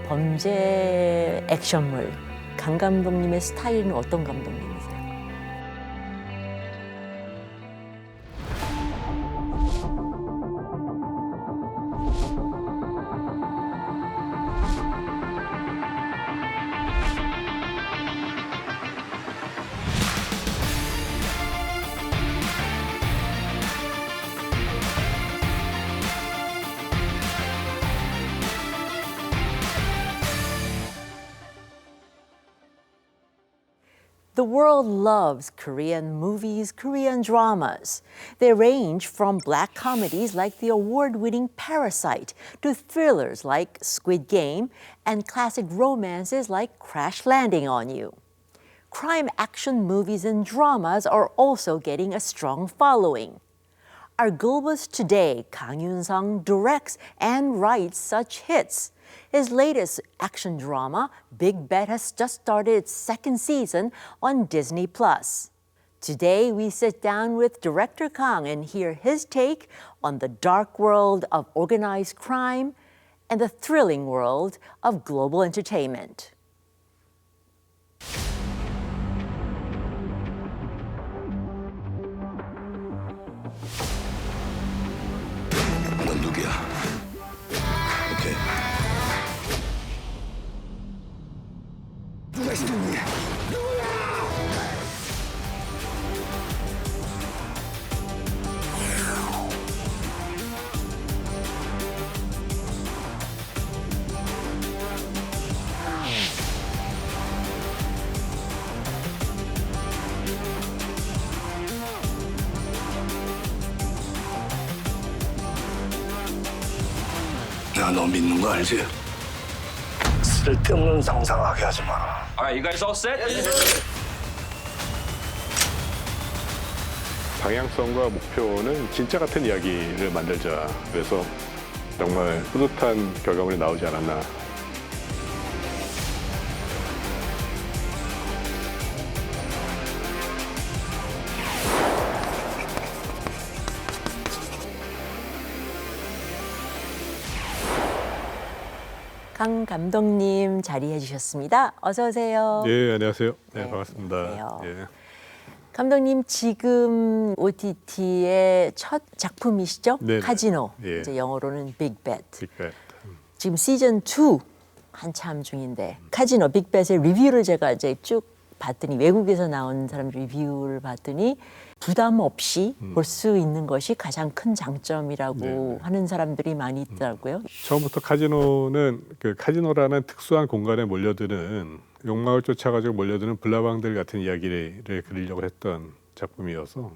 범죄 액션물. 강 감독님의 스타일은 어떤 감독님이세요? The world loves Korean movies, Korean dramas. They range from black comedies like the award-winning Parasite to thrillers like Squid Game and classic romances like Crash Landing on You. Crime action movies and dramas are also getting a strong following. Our Globus today, Kang Yoon-sung directs and writes such hits. His latest action drama, Big Bet, has just started its second season on Disney+. Today, we sit down with director Kang and hear his take on the dark world of organized crime and the thrilling world of global entertainment. 넌 누구야? 오케이. 누가 있어? 누구야? 나 너 믿는 거 알지? 쓸데없는 상상하게 하지 마. All right, you guys all set? 방향성과 목표는 진짜 같은 이야기를 만들자. 그래서 정말 뿌듯한 결과물이 나오지 않았나. 강 감독님 자리해 주셨습니다. 어서 오세요. 예, 안녕하세요. 네, 네, 반갑습니다. 안녕하세요. 예. 감독님 지금 OTT의 첫 작품이시죠? 네네. 카지노. 예. 이제 영어로는 빅벳. 빅bet. 지금 시즌 2 한참 중인데 카지노 빅벳의 리뷰를 제가 이제 쭉 봤더니 외국에서 나온 사람 리뷰를 봤더니 부담 없이 볼 수 있는 것이 가장 큰 장점이라고 네네. 하는 사람들이 많이 있더라고요. 처음부터 카지노는 그 카지노라는 특수한 공간에 몰려드는 욕망을 쫓아가지고 몰려드는 불나방들 같은 이야기를 그리려고 했던 작품이어서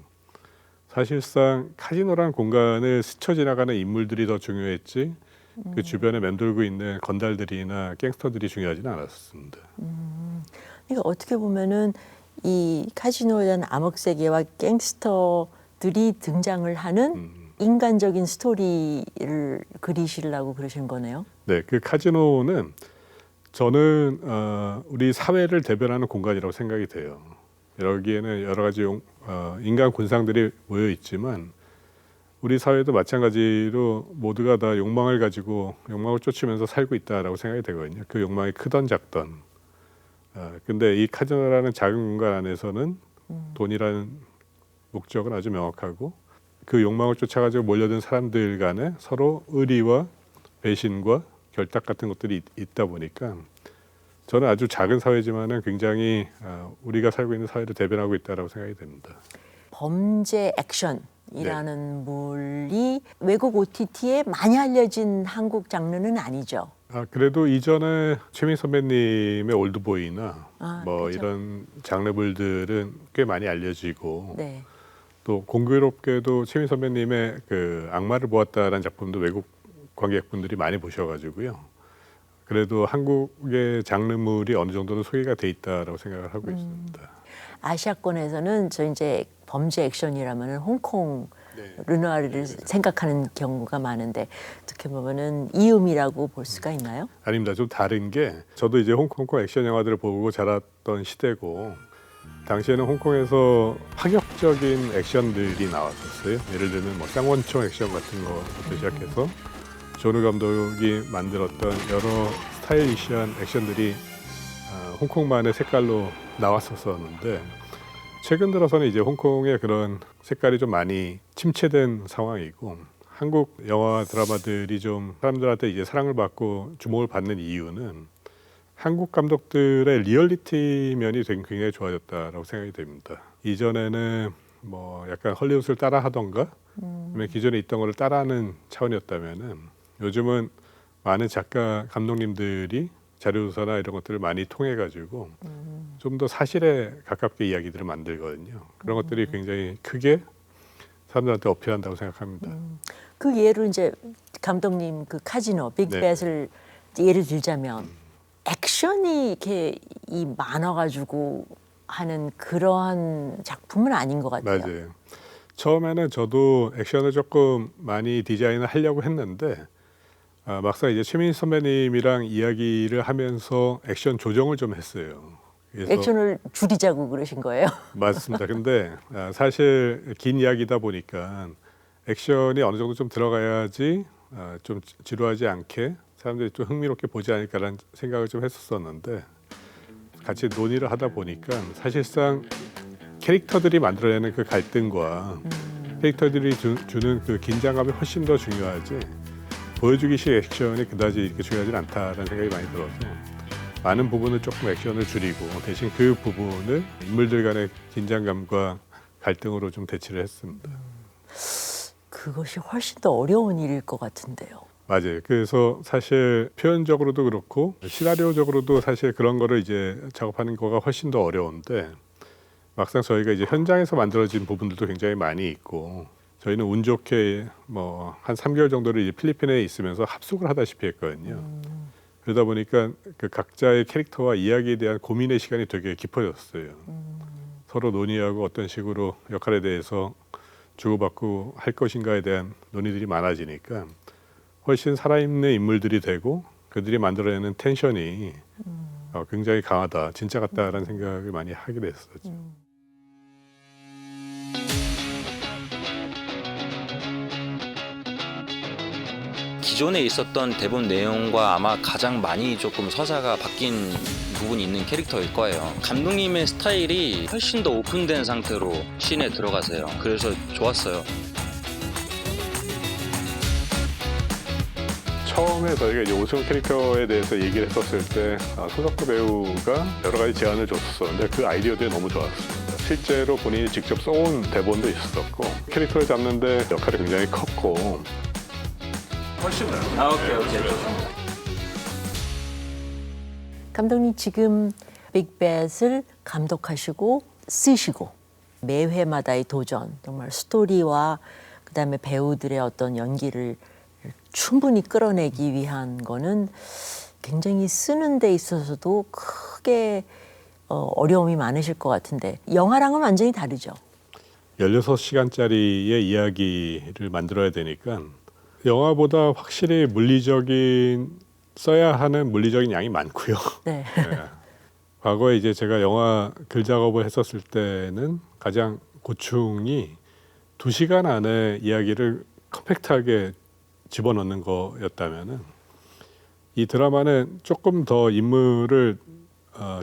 사실상 카지노라는 공간을 스쳐 지나가는 인물들이 더 중요했지 그 주변에 맴돌고 있는 건달들이나 갱스터들이 중요하지는 않았습니다. 그러니까 어떻게 보면은 이 카지노에 대한 암흑 세계와 갱스터들이 등장을 하는 인간적인 스토리를 그리시려고 그러신 거네요. 네, 그 카지노는 저는 우리 사회를 대변하는 공간이라고 생각이 돼요. 여기에는 여러 가지 인간 군상들이 모여 있지만 우리 사회도 마찬가지로 모두가 다 욕망을 가지고 욕망을 쫓으면서 살고 있다라고 생각이 되거든요. 그 욕망이 크던 작던. 근데 이 카지노라는 작은 공간 안에서는 돈이라는 목적은 아주 명확하고 그 욕망을 쫓아가지고 몰려든 사람들 간에 서로 의리와 배신과 결탁 같은 것들이 있다 보니까 저는 아주 작은 사회지만은 굉장히 우리가 살고 있는 사회를 대변하고 있다라고 생각이 됩니다. 범죄 액션이라는 물이 외국 OTT에 많이 알려진 한국 장르는 아니죠. 그래도 이전에 최민 선배님의 올드보이나 뭐 그렇죠. 이런 장르물들은 꽤 많이 알려지고 네. 또 공교롭게도 최민 선배님의 그 악마를 보았다라는 작품도 외국 관객분들이 많이 보셔가지고요. 그래도 한국의 장르물이 어느 정도는 소개가 돼 있다라고 생각을 하고 있습니다. 아시아권에서는 저 이제 범죄 액션이라면 홍콩 네. 르누아르를 생각하는 경우가 많은데 어떻게 보면은 이음이라고 볼 수가 있나요? 아닙니다. 좀 다른 게 저도 이제 홍콩 액션 영화들을 보고 자랐던 시대고 당시에는 홍콩에서 파격적인 액션들이 나왔었어요. 예를 들면 뭐 쌍원총 액션 같은 것부터 시작해서 존우 감독이 만들었던 여러 스타일리시한 액션들이 홍콩만의 색깔로 나왔었는데 최근 들어서는 이제 홍콩의 그런 색깔이 좀 많이 침체된 상황이고 한국 영화 드라마들이 좀 사람들한테 이제 사랑을 받고 주목을 받는 이유는 한국 감독들의 리얼리티 면이 굉장히 좋아졌다라고 생각이 됩니다. 이전에는 뭐 약간 헐리우드를 따라하던가 아니면 기존에 있던 거를 따라하는 차원이었다면은 요즘은 많은 작가 감독님들이 자료조사나 이런 것들을 많이 통해 가지고 좀 더 사실에 가깝게 이야기들을 만들거든요. 그런 것들이 굉장히 크게 사람들한테 어필한다고 생각합니다. 그 예로 이제 감독님 그 카지노 빅뱃을 예를 들자면 액션이 이렇게 이 많아가지고 하는 그러한 작품은 아닌 것 같아요. 맞아요. 처음에는 저도 액션을 조금 많이 디자인을 하려고 했는데 막상 이제 최민희 선배님이랑 이야기를 하면서 액션 조정을 좀 했어요. 그래서 액션을 줄이자고 그러신 거예요? 맞습니다. 근데 사실 긴 이야기다 보니까 액션이 어느 정도 좀 들어가야지 좀 지루하지 않게 사람들이 좀 흥미롭게 보지 않을까라는 생각을 좀 했었었는데 같이 논의를 하다 보니까 사실상 캐릭터들이 만들어내는 그 갈등과 캐릭터들이 주는 그 긴장감이 훨씬 더 중요하지 보여주기식 액션이 그다지 이렇게 중요하지 않다라는 생각이 많이 들어서 많은 부분을 조금 액션을 줄이고 대신 그 부분을 인물들 간의 긴장감과 갈등으로 좀 대치를 했습니다. 그것이 훨씬 더 어려운 일일 것 같은데요. 맞아요. 그래서 사실 표현적으로도 그렇고 시나리오적으로도 사실 그런 거를 이제 작업하는 거가 훨씬 더 어려운데 막상 저희가 이제 현장에서 만들어진 부분들도 굉장히 많이 있고 저희는 운 좋게 뭐 한 3개월 정도를 이제 필리핀에 있으면서 합숙을 하다시피 했거든요. 그러다 보니까 그 각자의 캐릭터와 이야기에 대한 고민의 시간이 되게 깊어졌어요. 서로 논의하고 어떤 식으로 역할에 대해서 주고받고 할 것인가에 대한 논의들이 많아지니까 훨씬 살아있는 인물들이 되고 그들이 만들어내는 텐션이 굉장히 강하다, 진짜 같다라는 생각을 많이 하게 됐었죠. 기존에 있었던 대본 내용과 아마 가장 많이 조금 서사가 바뀐 부분이 있는 캐릭터일 거예요. 감독님의 스타일이 훨씬 더 오픈된 상태로 씬에 들어가세요. 그래서 좋았어요. 처음에 저희가 이제 오승훈 캐릭터에 대해서 얘기를 했었을 때 손석구 배우가 여러 가지 제안을 줬었는데 그 아이디어들이 너무 좋았습니다. 실제로 본인이 직접 써온 대본도 있었고 캐릭터를 잡는데 역할이 굉장히 컸고 훨씬 나아요. 오케이. 감독님 지금 빅뱃을 감독하시고 쓰시고 매 회마다의 도전, 정말 스토리와 그다음에 배우들의 어떤 연기를 충분히 끌어내기 위한 거는 굉장히 쓰는 데 있어서도 크게 어려움이 많으실 것 같은데 영화랑은 완전히 다르죠. 16시간짜리의 이야기를 만들어야 되니까 영화보다 확실히 물리적인 써야 하는 물리적인 양이 많고요. 네. 네. 과거에 이제 제가 영화 글 작업을 했었을 때는 가장 고충이 2시간 안에 이야기를 컴팩트하게 집어넣는 거였다면은 이 드라마는 조금 더 인물을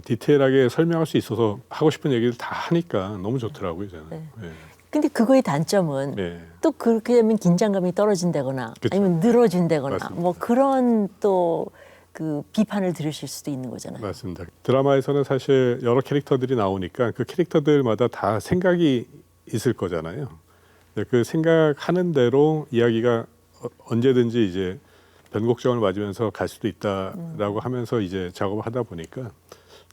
디테일하게 설명할 수 있어서 하고 싶은 얘기를 다 하니까 너무 좋더라고요, 저는. 네. 네. 근데 그거의 단점은 네. 또 그렇게 되면 긴장감이 떨어진다거나 그쵸. 아니면 늘어진다거나 맞습니다. 뭐 그런 또 그 비판을 들으실 수도 있는 거잖아요. 맞습니다. 드라마에서는 사실 여러 캐릭터들이 나오니까 그 캐릭터들마다 다 생각이 있을 거잖아요. 그 생각하는 대로 이야기가 언제든지 이제 변곡점을 맞으면서 갈 수도 있다라고 하면서 이제 작업을 하다 보니까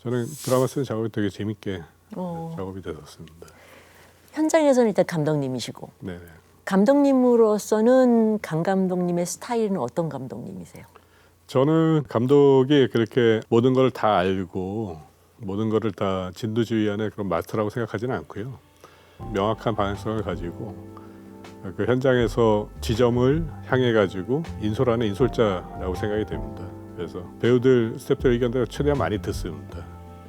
저는 드라마 쓰는 작업이 되게 재밌게 작업이 됐었습니다. 현장에서는 일단 감독님이시고 네. 감독님으로서는 강 감독님의 스타일은 어떤 감독님이세요? 저는 감독이 그렇게 모든 걸 다 알고 모든 거를 다 진두지휘하는 그런 마스터라고 생각하지는 않고요. 명확한 방향성을 가지고 그 현장에서 지점을 향해 가지고 인솔하는 인솔자라고 생각이 됩니다. 그래서 배우들, 스태프들 의견들 최대한 많이 듣습니다.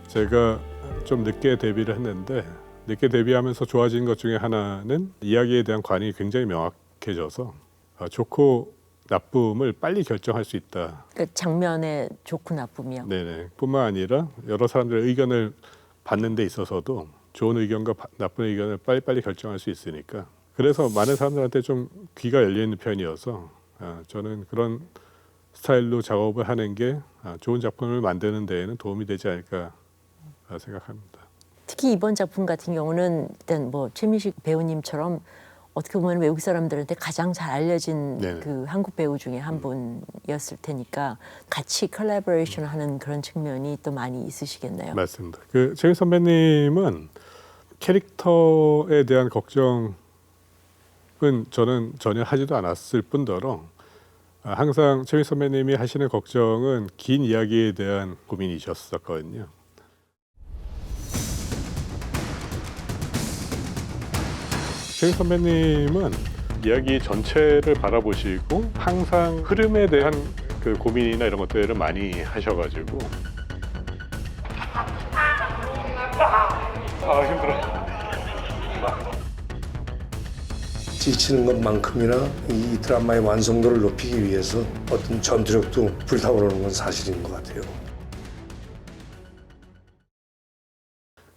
제가 좀 늦게 데뷔를 했는데 늦게 데뷔하면서 좋아진 것 중에 하나는 이야기에 대한 관이 굉장히 명확해져서 좋고 나쁨을 빨리 결정할 수 있다. 그 장면의 좋고 나쁨이요. 네네. 뿐만 아니라 여러 사람들의 의견을 받는 데 있어서도 좋은 의견과 나쁜 의견을 빨리빨리 결정할 수 있으니까 그래서 많은 사람들한테 좀 귀가 열려 있는 편이어서 저는 그런 스타일로 작업을 하는 게 좋은 작품을 만드는 데에는 도움이 되지 않을까 생각합니다. 특히 이번 작품 같은 경우는 일단 뭐 최민식 배우님처럼 어떻게 보면 외국 사람들한테 가장 잘 알려진 네네. 그 한국 배우 중에 한 분이었을 테니까 같이 컬래버레이션 하는 그런 측면이 또 많이 있으시겠네요. 맞습니다. 그 최민 선배님은 캐릭터에 대한 걱정은 저는 전혀 하지도 않았을 뿐더러 항상 최민 선배님이 하시는 걱정은 긴 이야기에 대한 고민이셨었거든요. 최민 선배님은 이야기 전체를 바라보시고 항상 흐름에 대한 그 고민이나 이런 것들을 많이 하셔가지고 힘들어. 지치는 것만큼이나 이 드라마의 완성도를 높이기 위해서 어떤 전투력도 불타오르는 건 사실인 것 같아요.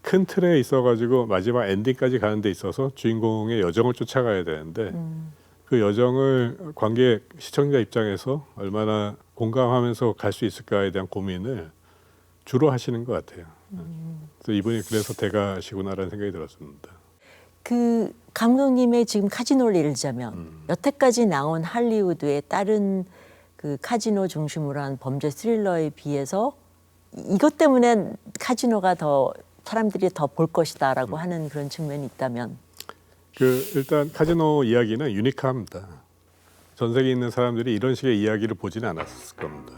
큰 틀에 있어가지고 마지막 엔딩까지 가는 데 있어서 주인공의 여정을 쫓아가야 되는데 그 여정을 관객 시청자 입장에서 얼마나 공감하면서 갈 수 있을까에 대한 고민을 주로 하시는 것 같아요. 그래서 이분이 그래서 대가시구나라는 생각이 들었습니다. 그 감독님의 지금 카지노를 예를 들자면 여태까지 나온 할리우드의 다른 그 카지노 중심으로 한 범죄 스릴러에 비해서 이것 때문에 카지노가 더 사람들이 더 볼 것이다라고 하는 그런 측면이 있다면 일단 카지노 이야기는 유니크합니다. 전 세계에 있는 사람들이 이런 식의 이야기를 보지는 않았을 겁니다.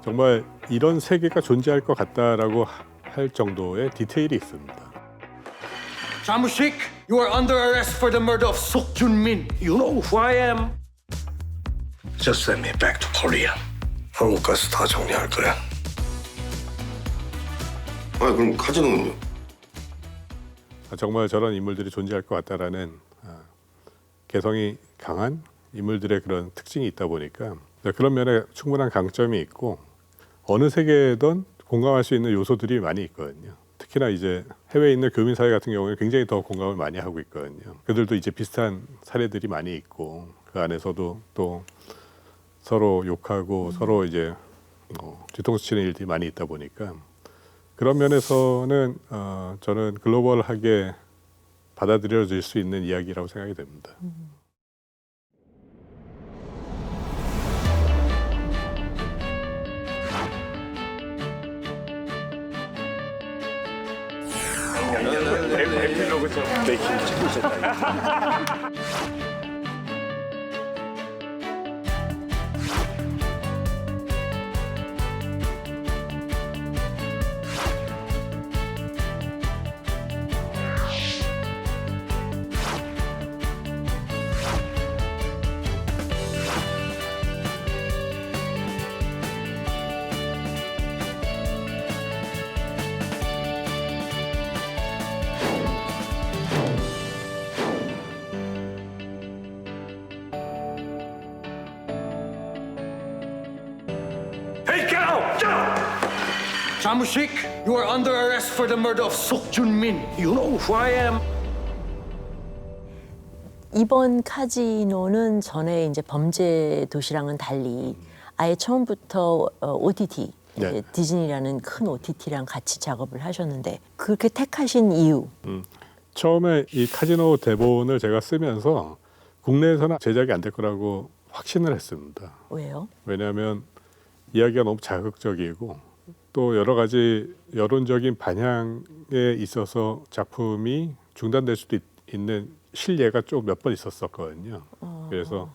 정말 이런 세계가 존재할 것 같다라고 할 정도의 디테일이 있습니다. Jamushik, you are under arrest for the murder of Sok Jun-min. You know who I am? Just send me back to Korea. 한국 가서 다 정리할 거야. 그럼 카지노는요? 정말 저런 인물들이 존재할 것 같다라는 개성이 강한 인물들의 그런 특징이 있다 보니까 그런 면에 충분한 강점이 있고 어느 세계든 공감할 수 있는 요소들이 많이 있거든요. 특히나 이제 해외에 있는 교민 사회 같은 경우에 굉장히 더 공감을 많이 하고 있거든요. 그들도 이제 비슷한 사례들이 많이 있고 그 안에서도 또 서로 욕하고 서로 이제 뒤통수 치는 일들이 많이 있다 보니까 그런 면에서는 저는 글로벌하게 받아들여질 수 있는 이야기라고 생각이 됩니다. Hey, get out! Get out! Jamushik, you are under arrest for the murder of Sok Jun-min. You know who I am? 이번 카지노는 전에 이제 범죄 도시랑은 달리 아예 처음부터 OTT 네. 디즈니라는 큰 OTT랑 같이 작업을 하셨는데 그렇게 택하신 이유 처음에 이 카지노 대본을 제가 쓰면서 국내에서는 제작이 안 될 거라고 확신을 했습니다. 왜요? 왜냐하면 이야기가 너무 자극적이고 또 여러 가지 여론적인 반향에 있어서 작품이 중단될 수도 있는 실례가 좀 몇 번 있었었거든요. 그래서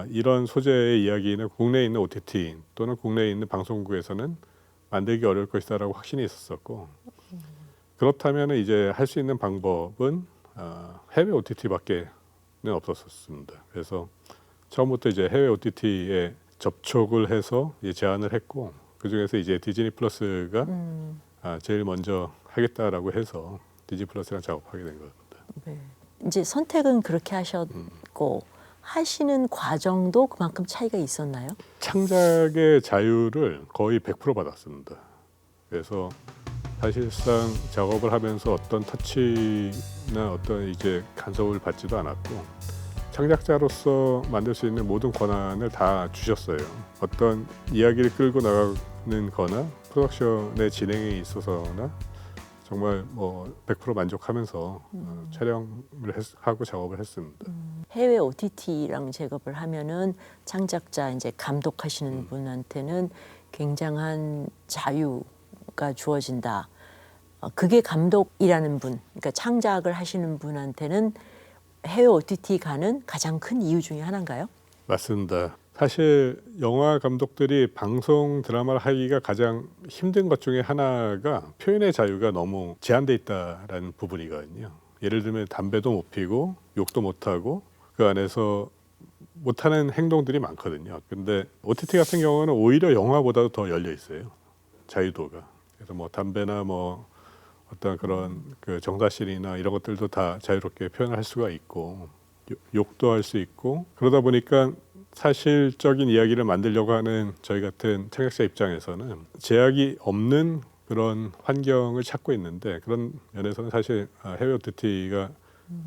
이런 소재의 이야기는 국내에 있는 OTT 또는 국내에 있는 방송국에서는 만들기 어려울 것이다라고 확신이 있었었고 그렇다면 이제 할 수 있는 방법은 해외 OTT밖에는 없었습니다. 그래서 처음부터 이제 해외 OTT에 접촉을 해서 이제 제안을 했고 그 중에서 이제 디즈니 플러스가 제일 먼저 하겠다라고 해서 디즈니 플러스랑 작업하게 된 겁니다. 네. 이제 선택은 그렇게 하셨고 하시는 과정도 그만큼 차이가 있었나요? 창작의 자유를 거의 100% 받았습니다. 그래서 사실상 작업을 하면서 어떤 터치나 어떤 이제 간섭을 받지도 않았고 창작자로서 만들 수 있는 모든 권한을 다 주셨어요. 어떤 이야기를 끌고 나가는 거나 프로덕션의 진행에 있어서나 정말 뭐 100% 만족하면서 촬영을 하고 작업을 했습니다. 해외 OTT랑 작업을 하면은 창작자 이제 감독하시는 분한테는 굉장한 자유가 주어진다. 그게 감독이라는 분, 그러니까 창작을 하시는 분한테는 해외 OTT 가는 가장 큰 이유 중에 하나인가요? 맞습니다. 사실 영화 감독들이 방송 드라마를 하기가 가장 힘든 것 중에 하나가 표현의 자유가 너무 제한돼 있다라는 부분이거든요. 예를 들면 담배도 못 피고 욕도 못 하고 그 안에서 못하는 행동들이 많거든요. 근데 OTT 같은 경우는 오히려 영화보다도 더 열려 있어요. 자유도가. 그래서 뭐 담배나 뭐 어떤 그런 그 정사실이나 이런 것들도 다 자유롭게 표현할 수가 있고 욕도 할 수 있고 그러다 보니까 사실적인 이야기를 만들려고 하는 저희 같은 창작자 입장에서는 제약이 없는 그런 환경을 찾고 있는데 그런 면에서는 사실 해외 OTT가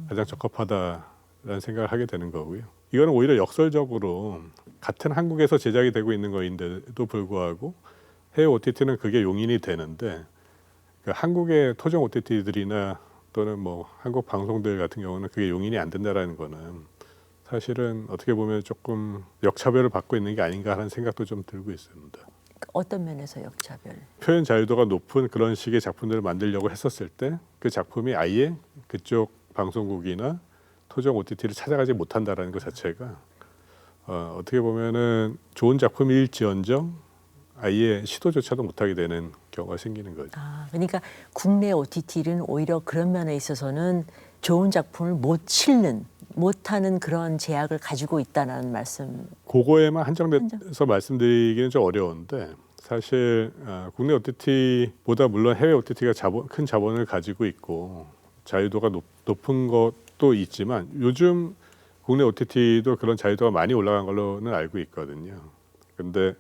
가장 적합하다라는 생각을 하게 되는 거고요. 이거는 오히려 역설적으로 같은 한국에서 제작이 되고 있는 거인데도 불구하고 해외 OTT는 그게 용인이 되는데 그 한국의 토종 OTT들이나 또는 뭐 한국 방송들 같은 경우는 그게 용인이 안 된다라는 거는 사실은 어떻게 보면 조금 역차별을 받고 있는 게 아닌가 하는 생각도 좀 들고 있습니다. 어떤 면에서 역차별? 표현 자유도가 높은 그런 식의 작품들을 만들려고 했었을 때 그 작품이 아예 그쪽 방송국이나 토종 OTT를 찾아가지 못한다라는 것 자체가 어떻게 보면은 좋은 작품일지언정 아예 시도조차도 못하게 되는 경우가 생기는 거죠. 그러니까 국내 OTT는 오히려 그런 면에 있어서는 좋은 작품을 못하는 그런 제약을 가지고 있다는 말씀. 그거에만 한정돼서 말씀드리기는 좀 어려운데 사실 국내 OTT보다 물론 해외 OTT가 큰 자본을 가지고 있고 자유도가 높은 것도 있지만 요즘 국내 OTT도 그런 자유도가 많이 올라간 걸로는 알고 있거든요. 근데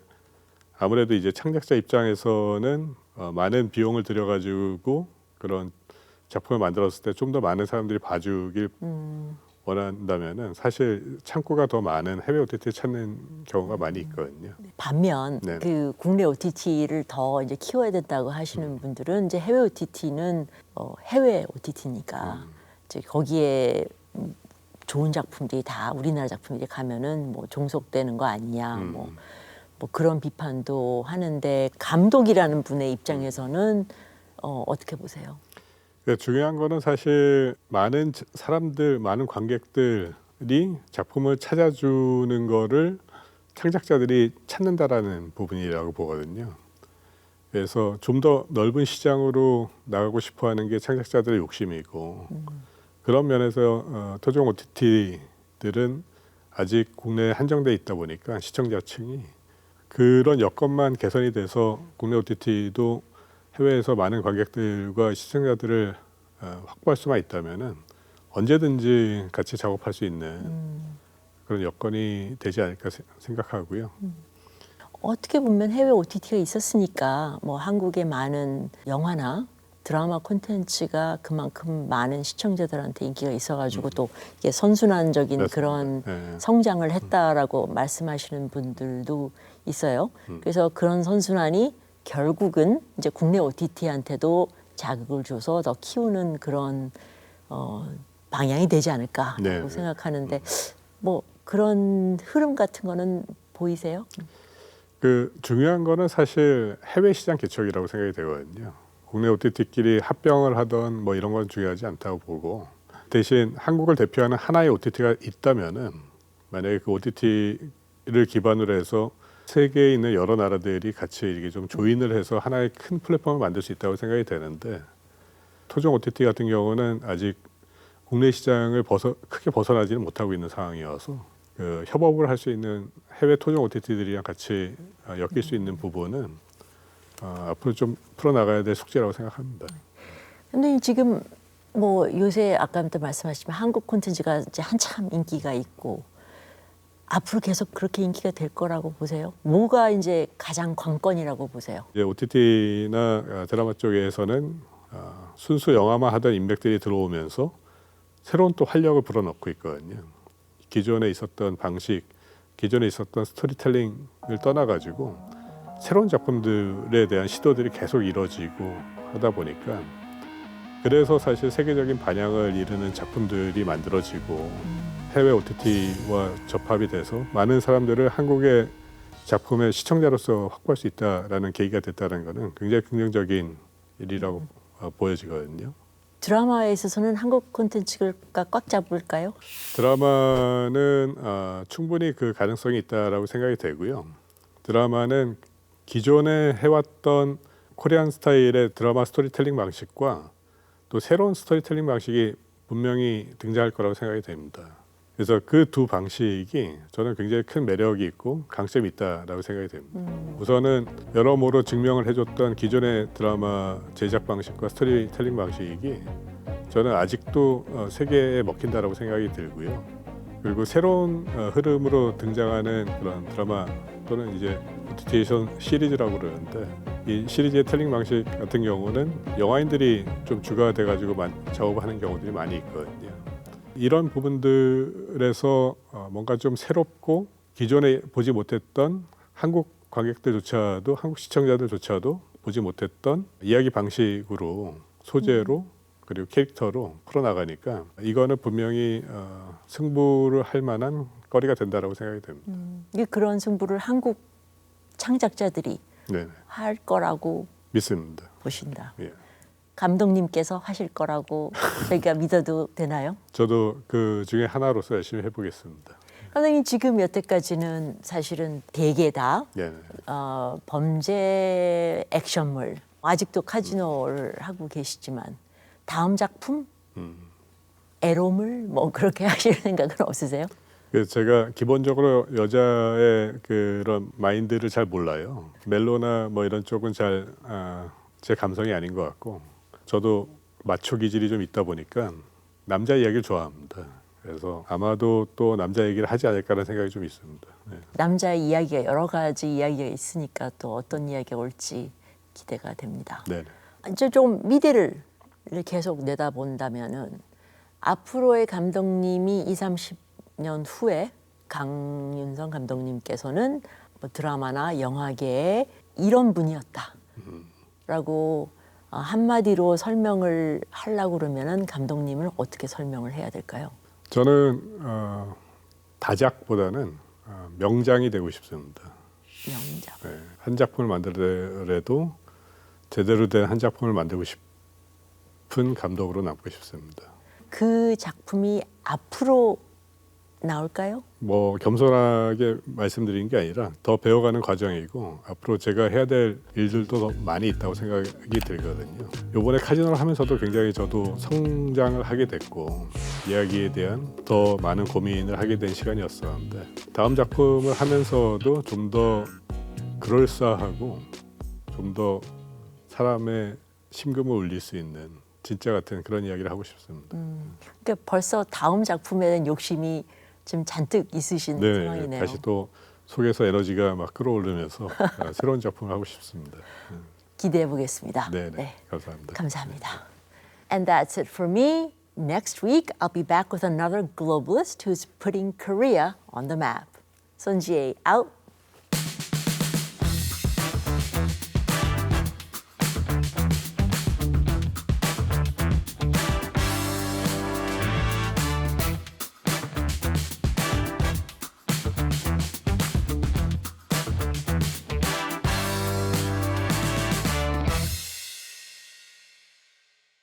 아무래도 이제 창작자 입장에서는 많은 비용을 들여가지고 그런 작품을 만들었을 때 좀 더 많은 사람들이 봐주길 원한다면은 사실 창구가 더 많은 해외 OTT 찾는 경우가 많이 있거든요. 반면 네. 그 국내 OTT를 더 이제 키워야 된다고 하시는 분들은 이제 해외 OTT는 해외 OTT니까 이제 거기에 좋은 작품들이 다 우리나라 작품들이 가면은 뭐 종속되는 거 아니냐 뭐 그런 비판도 하는데 감독이라는 분의 입장에서는 어떻게 보세요? 중요한 거는 사실 많은 사람들, 많은 관객들이 작품을 찾아주는 거를 창작자들이 찾는다라는 부분이라고 보거든요. 그래서 좀 더 넓은 시장으로 나가고 싶어하는 게 창작자들의 욕심이고 그런 면에서 토종 OTT들은 아직 국내에 한정돼 있다 보니까 시청자층이 그런 여건만 개선이 돼서 국내 OTT도 해외에서 많은 관객들과 시청자들을 확보할 수만 있다면은 언제든지 같이 작업할 수 있는 그런 여건이 되지 않을까 생각하고요. 어떻게 보면 해외 OTT가 있었으니까 뭐 한국의 많은 영화나 드라마 콘텐츠가 그만큼 많은 시청자들한테 인기가 있어가지고 또 이게 선순환적인 맞습니다. 그런 네. 성장을 했다라고 말씀하시는 분들도 있어요. 그래서 그런 선순환이 결국은 이제 국내 OTT한테도 자극을 줘서 더 키우는 그런 방향이 되지 않을까라고 네. 생각하는데 뭐 그런 흐름 같은 거는 보이세요? 그 중요한 거는 사실 해외 시장 개척이라고 생각이 되거든요. 국내 OTT끼리 합병을 하던 뭐 이런 건 중요하지 않다고 보고 대신 한국을 대표하는 하나의 OTT가 있다면은 만약에 그 OTT를 기반으로 해서 세계에 있는 여러 나라들이 같이 이게 좀 조인을 해서 하나의 큰 플랫폼을 만들 수 있다고 생각이 되는데 토종 OTT 같은 경우는 아직 국내 시장을 크게 벗어나지는 못하고 있는 상황이어서 그 협업을 할 수 있는 해외 토종 OTT들이랑 같이 엮일 수 있는 부분은 앞으로 좀 풀어나가야 될 숙제라고 생각합니다. 근데 지금 뭐 요새 아까부터 말씀하시면 한국 콘텐츠가 이제 한참 인기가 있고 앞으로 계속 그렇게 인기가 될 거라고 보세요? 뭐가 이제 가장 관건이라고 보세요? 이제 OTT나 드라마 쪽에서는 순수 영화만 하던 인맥들이 들어오면서 새로운 또 활력을 불어넣고 있거든요. 기존에 있었던 방식, 기존에 있었던 스토리텔링을 떠나가지고 새로운 작품들에 대한 시도들이 계속 이뤄지고 하다 보니까 그래서 사실 세계적인 반향을 이루는 작품들이 만들어지고 해외 OTT와 접합이 돼서 많은 사람들을 한국의 작품의 시청자로서 확보할 수 있다라는 계기가 됐다는 것은 굉장히 긍정적인 일이라고 보여지거든요. 드라마에 있어서는 한국 콘텐츠가 꽉 잡을까요? 드라마는 충분히 그 가능성이 있다라고 생각이 되고요. 드라마는 기존에 해왔던 코리안 스타일의 드라마 스토리텔링 방식과 또 새로운 스토리텔링 방식이 분명히 등장할 거라고 생각이 됩니다. 그래서 그 두 방식이 저는 굉장히 큰 매력이 있고 강점이 있다라고 생각이 됩니다. 우선은 여러모로 증명을 해줬던 기존의 드라마 제작 방식과 스토리텔링 방식이 저는 아직도 세계에 먹힌다라고 생각이 들고요. 그리고 새로운 흐름으로 등장하는 그런 드라마 또는 이제 OTT 시리즈라고 그러는데 이 시리즈의 텔링 방식 같은 경우는 영화인들이 좀 주가 돼가지고 작업하는 경우들이 많이 있거든요. 이런 부분들에서 뭔가 좀 새롭고 기존에 보지 못했던 한국 관객들조차도 한국 시청자들조차도 보지 못했던 이야기 방식으로 소재로 그리고 캐릭터로 풀어나가니까 이거는 분명히 승부를 할 만한 거리가 된다라고 생각이 됩니다. 이게 그런 승부를 한국 창작자들이 네, 할 거라고 믿습니다. 보신다. 예. 감독님께서 하실 거라고 저희가 믿어도 되나요? 저도 그 중에 하나로서 열심히 해보겠습니다. 감독님 지금 여태까지는 사실은 대개 다 네. 범죄 액션물 아직도 카지노를 하고 계시지만 다음 작품 에로물 뭐 그렇게 하실 생각은 없으세요? 그 제가 기본적으로 여자의 그런 마인드를 잘 몰라요. 멜로나 뭐 이런 쪽은 잘 제 감성이 아닌 것 같고 저도 마초 기질이 좀 있다 보니까 남자 이야기를 좋아합니다. 그래서 아마도 또 남자 얘기를 하지 않을까라는 생각이 좀 있습니다. 네. 남자의 이야기가 여러 가지 이야기가 있으니까 또 어떤 이야기가 올지 기대가 됩니다. 네. 이제 좀 미래를 계속 내다본다면은 앞으로의 감독님이 20, 30년 후에 강윤성 감독님께서는 뭐 드라마나 영화계에 이런 분이었다라고 한마디로 설명을 하려고 그러면은 감독님을 어떻게 설명을 해야 될까요? 저는 다작보다는 명장이 되고 싶습니다. 명작. 네. 한 작품을 만들더라도 제대로 된 한 작품을 만들고 싶은 감독으로 남고 싶습니다. 그 작품이 앞으로 나올까요? 뭐 겸손하게 말씀드린 게 아니라 더 배워가는 과정이고 앞으로 제가 해야 될 일들도 더 많이 있다고 생각이 들거든요. 이번에 카지노를 하면서도 굉장히 저도 성장을 하게 됐고 이야기에 대한 더 많은 고민을 하게 된 시간이었었는데 다음 작품을 하면서도 좀 더 그럴싸하고 좀 더 사람의 심금을 울릴 수 있는 진짜 같은 그런 이야기를 하고 싶습니다. 그러니까 벌써 다음 작품에 대한 욕심이 좀 잔뜩 있으신 상황이네요. 다시 또 속에서 에너지가 막 끌어오르면서 새로운 작품을 하고 싶습니다. 기대해 보겠습니다. 네, 감사합니다. 감사합니다. And that's it for me. Next week, I'll be back with another globalist who's putting Korea on the map. Sun Jie out.